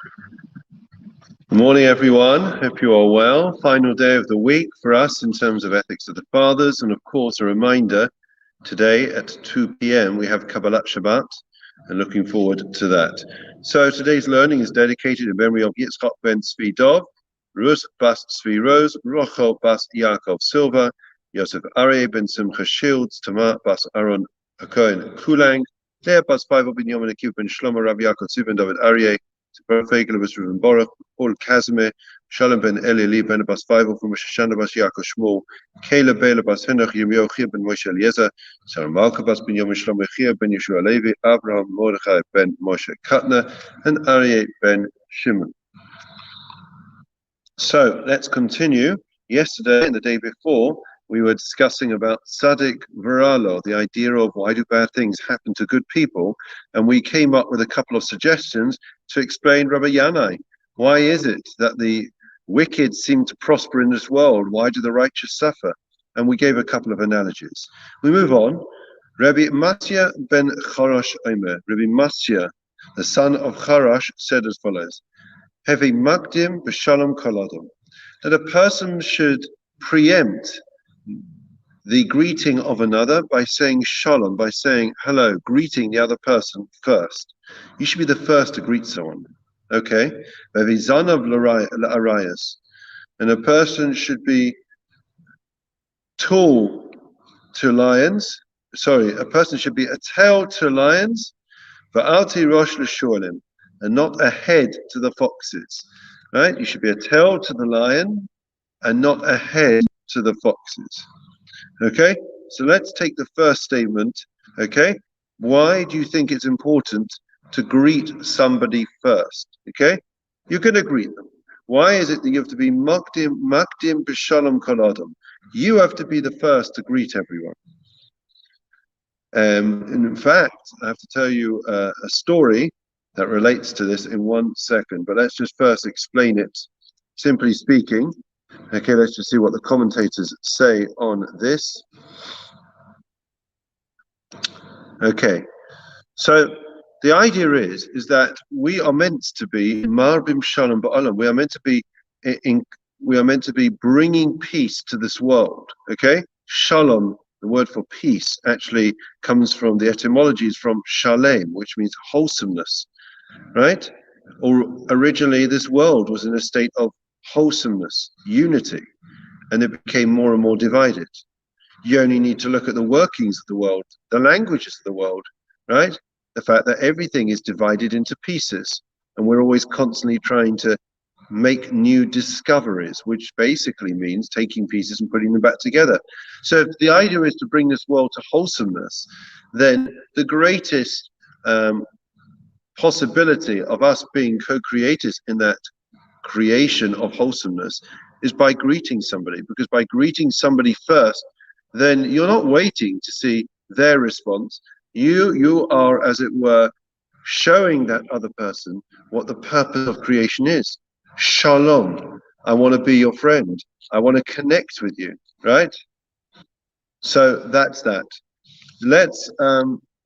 Good morning, everyone. Hope you are well. Final day of the week for us in terms of Ethics of the Fathers. And of course, a reminder, today at 2 p.m. we have Kabbalat Shabbat, and looking forward to that. So today's learning is dedicated in memory of Yitzchak ben Tzvi Dov, Rus bas Tzvi Rose, Rochel bas Yaakov Silva, Yosef Aryeh ben Simcha Shields, Tamar bas Aaron Cohen Kulang, Leah bas Faivel ben Yomen Akiv ben Shlomo Rabbi Yaakov Tzvi ben David Aryeh, Feigle bas Reuven Baruch, Paul Kazimir, Shalom ben Eli ben bas Faivel from Rosh Hashanah bas Yaakov Shmuel, Caleb Bela bas Henoch Yirmiyahu Chia ben Moshe Eliezer, Sarah Malka bas ben Yomen Shlomo Chia ben Yeshua Levi, Abraham Mordechai ben Moshe Katner, and Aryeh ben Shimon. So let's continue. Yesterday and the day before, we were discussing about Tzaddik V'Ra'lo, the idea of why do bad things happen to good people, and we came up with a couple of suggestions to explain Rabbi Yanai. Why is it that the wicked seem to prosper in this world? Why do the righteous suffer? And we gave a couple of analogies. We move on. Rabbi Masya ben Charash Omer, Rabbi Masya, the son of Charash, said as follows: Hevi Magdim b'Shalom Kol Adam, that a person should preempt the greeting of another by saying shalom, by saying hello, greeting the other person first. You should be the first to greet someone. Okay? And a person should be tall to lions. Sorry, a person should be a tail to lions, va'alti rosh l'shualim, and not a head to the foxes. Right? You should be a tail to the lion and not a head to the foxes. Okay, so let's take the first statement. Okay, why do you think it's important to greet somebody first? Okay, you're going to greet them. Why is it that you have to be makdim b'shalom kol adam? You have to be the first to greet everyone. And in fact, I have to tell you a story that relates to this in 1 second, but let's just first explain it. Simply speaking, okay, let's just see what the commentators say on this. Okay, so the idea is that we are meant to be marbim shalom ba'olam. We are meant to be bringing peace to this world. Okay, shalom, the word for peace, actually comes from the etymologies from shalem, which means wholesomeness, right? Or originally, this world was in a state of wholesomeness, unity, and it became more and more divided. You only need to look at the workings of the world, the languages of the world, right? The fact that everything is divided into pieces, and we're always constantly trying to make new discoveries, which basically means taking pieces and putting them back together. So if the idea is to bring this world to wholesomeness, then the greatest possibility of us being co-creators in that creation of wholesomeness is by greeting somebody, because by greeting somebody first, then you're not waiting to see their response. You are, as it were, showing that other person what the purpose of creation is. Shalom. I want to be your friend. I want to connect with you, right? So that's that.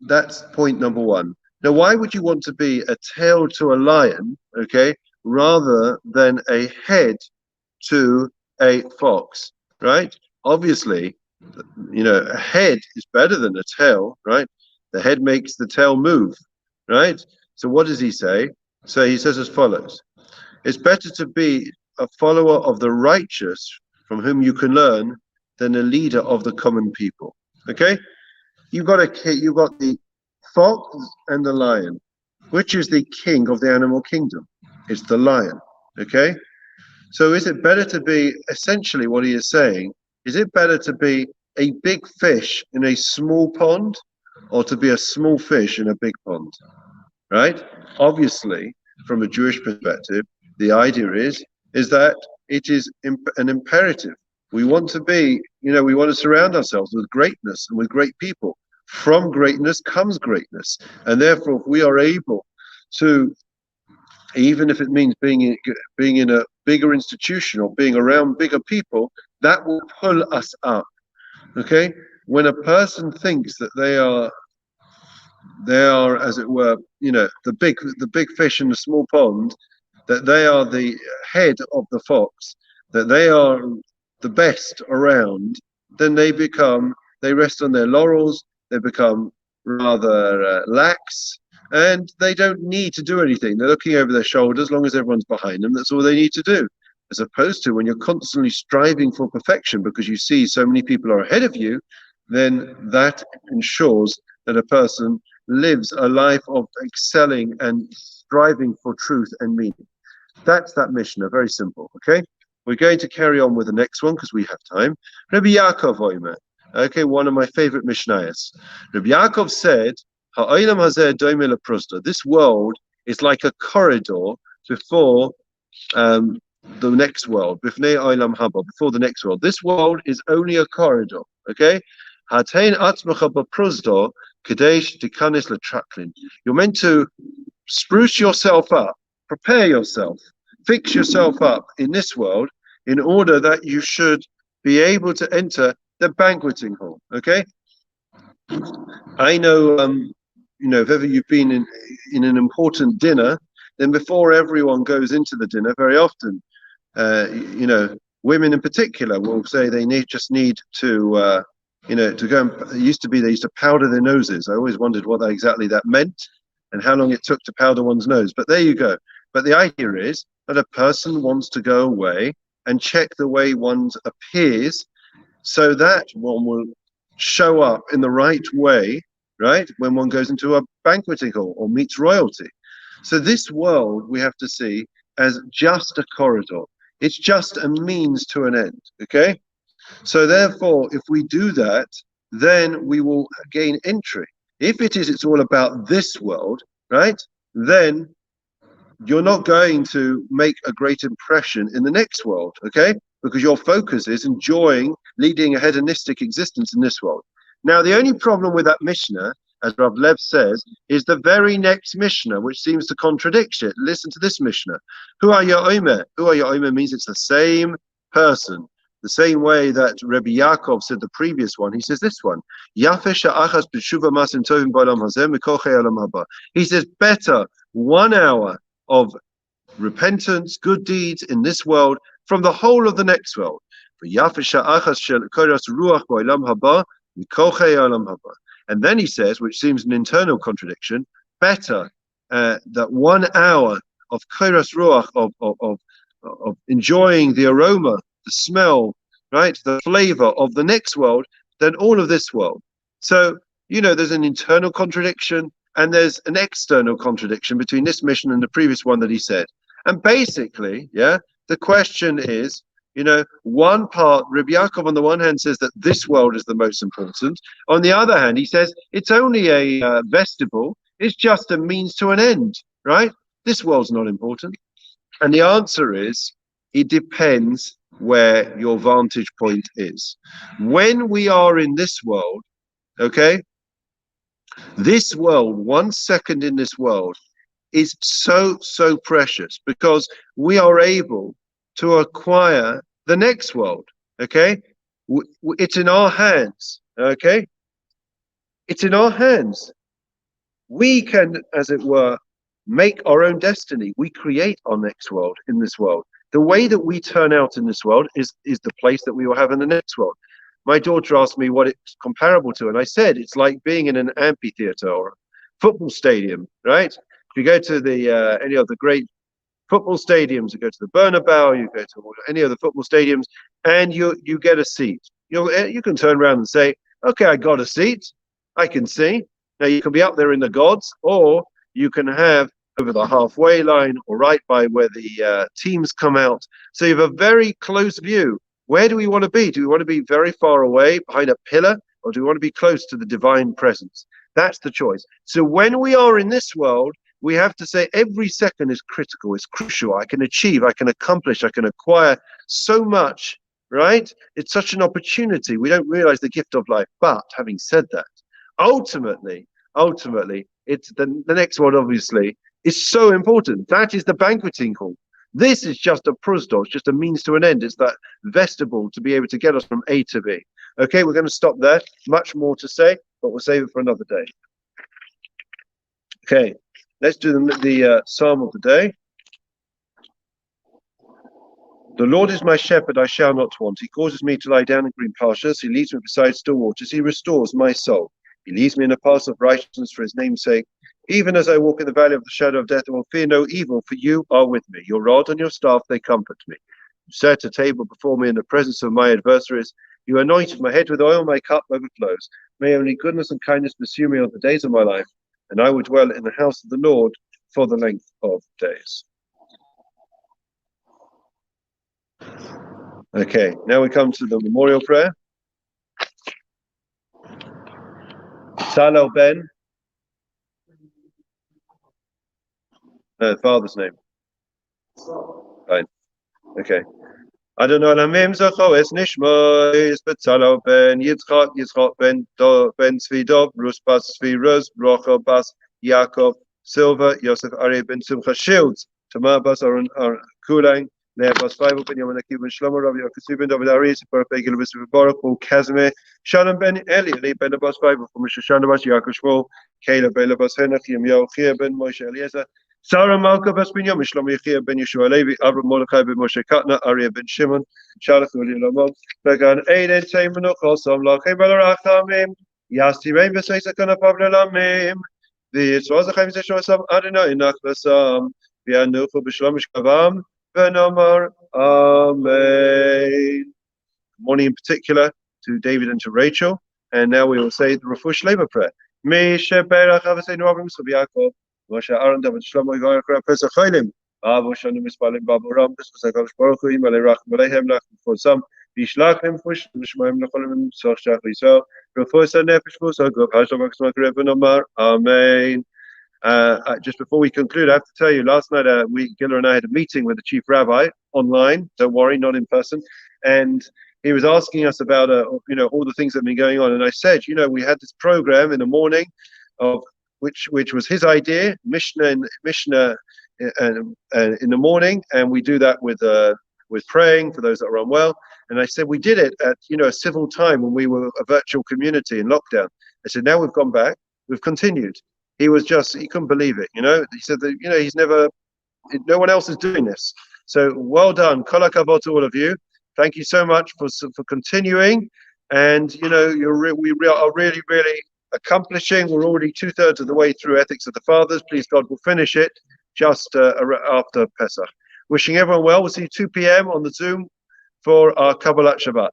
That's point number one. Now, why would you want to be a tail to a lion, okay, rather than a head to a fox, right? Obviously, a head is better than a tail, right? The head makes the tail move, right? So what does he say? So he says as follows: it's better to be a follower of the righteous from whom you can learn than a leader of the common people. Okay? You've got the fox and the lion. Which is the king of the animal kingdom? It's the lion. Okay? So is it better to be, essentially what he is saying, is it better to be a big fish in a small pond or to be a small fish in a big pond? Right? Obviously, from a Jewish perspective, the idea is that it is an imperative. We want to be, we want to surround ourselves with greatness and with great people. From greatness comes greatness. And therefore, if we are able to, even if it means being in a bigger institution or being around bigger people, that will pull us up. Okay? When a person thinks that they are, as it were, the big fish in the small pond, that they are the head of the fox, that they are the best around, then they rest on their laurels, they become rather lax, and they don't need to do anything. They're looking over their shoulders, as long as everyone's behind them, that's all they need to do. As opposed to when you're constantly striving for perfection because you see so many people are ahead of you, then that ensures that a person lives a life of excelling and striving for truth and meaning. That's that Mishnah, very simple, okay? We're going to carry on with the next one because we have time. Rabbi Yaakov Oimer, okay, one of my favorite Mishnayos. Rabbi Yaakov said, Ha'olam hazeh doimeh leprusta. This world is like a corridor before the next world, befnei olam haba, before the next world. This world is only a corridor, okay? Hatein atzmacha b'prusdo kadesh tikanis letraklin. You're meant to spruce yourself up, prepare yourself, fix yourself up in this world in order that you should be able to enter the banqueting hall, okay? I know, if ever you've been in an important dinner, then before everyone goes into the dinner, very often, women in particular will say they just need to, to go and, it used to be they used to powder their noses. I always wondered what exactly that meant and how long it took to powder one's nose. But there you go. But the idea is that a person wants to go away and check the way one appears so that one will show up in the right way, right, when one goes into a banqueting hall or meets royalty. So this world we have to see as just a corridor. It's just a means to an end, okay? So therefore, if we do that, then we will gain entry. If it's all about this world, right, then you're not going to make a great impression in the next world, okay? Because your focus is enjoying leading a hedonistic existence in this world. Now, the only problem with that Mishnah, as Rav Lev says, is the very next Mishnah, which seems to contradict it. Listen to this Mishnah. Hu ha'ya'omer. Hu ha'ya'omer means it's the same person. The same way that Rabbi Yaakov said the previous one, he says this one. He says, better 1 hour of repentance, good deeds in this world from the whole of the next world. And then he says, which seems an internal contradiction, better that 1 hour of koras ruach, of enjoying the aroma, the smell, right, the flavor of the next world than all of this world. So, there's an internal contradiction and there's an external contradiction between this mission and the previous one that he said. And basically, the question is, one part, Rabbi Yaakov on the one hand says that this world is the most important. On the other hand, he says it's only a vestibule. It's just a means to an end, right? This world's not important. And the answer is, it depends where your vantage point is. When we are in this world, okay, this world, 1 second in this world is so precious because we are able to acquire the next world, okay? It's in our hands, okay? It's in our hands. We can, as it were, make our own destiny. We create our next world in this world. The way that we turn out in this world is the place that we will have in the next world. My daughter asked me what it's comparable to, and I said it's like being in an amphitheater or a football stadium, right? If you go to the any of the great football stadiums, you go to the Bernabeu, you go to any of the football stadiums, and you get a seat. You can turn around and say, okay, I got a seat, I can see. Now you can be up there in the gods, or you can have over the halfway line or right by where the teams come out. So you have a very close view. Where do we want to be? Do we want to be very far away behind a pillar, or do we want to be close to the divine presence? That's the choice. So when we are in this world, we have to say every second is critical, it's crucial. I can achieve, I can accomplish, I can acquire so much, right? It's such an opportunity. We don't realize the gift of life. But having said that, ultimately, it's the next one, obviously, is so important. That is the banqueting hall. This is just a prusdor, it's just a means to an end. It's that vestibule to be able to get us from A to B. Okay, we're going to stop there. Much more to say, but we'll save it for another day. Okay, let's do the psalm of the day. The Lord is my shepherd, I shall not want. He causes me to lie down in green pastures. He leads me beside still waters. He restores my soul. He leads me in a path of righteousness for his name's sake. Even as I walk in the valley of the shadow of death, I will fear no evil, for you are with me. Your rod and your staff, they comfort me. You set a table before me in the presence of my adversaries. You anointed my head with oil, my cup overflows. May only goodness and kindness pursue me all the days of my life, and I will dwell in the house of the Lord for the length of days. Okay, now we come to the memorial prayer. Salel Ben. Father's name. Fine. Okay. Adonai Lamim Zacho Es Nishmois Betzalel Ben Yitzchak Ben Tzvi Dov Rus Bas Tzvi Rus Rocha Bas Yaakov Silva Yosef Ari Ben Simcha Shields Tamar Bas Aaron Kulang Leah Bas Faivel Ben Yamanaki Ben Shlomo Rav Yakusu Ben David Aris Perfect Gilbis Barak Paul Casimir Shalom Ben Eli Eli Ben Bas Faivel from Shoshana Bas Yaakov Shmuel Caleb Ben Bas Henach Yim Yochia Ben Moshe Eliezer Sarah Malka Bas Ben Yom Shlomo Yechia Ben Yeshua Levi Avram Mordechai Ben Moshe Katna Arya Ben Shimon Shalach Uli Lamon Vegan Eiden Taimano Chosom Lachem Belarachamim Yasti Rein Besaisa Kana Pavle Lamim the Swazachim Zeshosam Adonai Nach Basam Vianuchu Bishlomish Kavam Venomar Amen. Good morning in particular to David and to Rachel, and now we will say the Refuah Shlema prayer. Misha Berach Avaseinu Avram Yaakov Moshe Aaron David Shlomo Yigarakra Pesach Chaylim Babu Shanu Mispalim Babu Ram Pesach Hakadosh Baruch Hu Yimalei Rachem Aleichem Lachem for some Bishlachem Fush Mishmaim Lecholim Soch Shach Yisrael Refuah Nefesh Musa Gov Hashem Akasmak Reben Omar Amen. Just before we conclude, I have to tell you, last night Giller and I had a meeting with the chief rabbi online. Don't worry, not in person, and he was asking us about all the things that have been going on. And I said, we had this program in the morning of which was his idea, Mishnah in the morning, and we do that with praying for those that are unwell. And I said we did it at a civil time when we were a virtual community in lockdown. I said now we've gone back, we've continued. He couldn't believe it. He said that no one else is doing this. So well done, kol hakavod to all of you. Thank you so much for continuing, and we are really, really accomplishing. We're already 2/3 of the way through Ethics of the Fathers. Please God, we'll finish it just after Pesach. Wishing everyone well. We'll see you 2 p.m. on the Zoom for our Kabbalat Shabbat.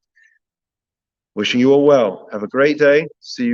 Wishing you all well. Have a great day. See you.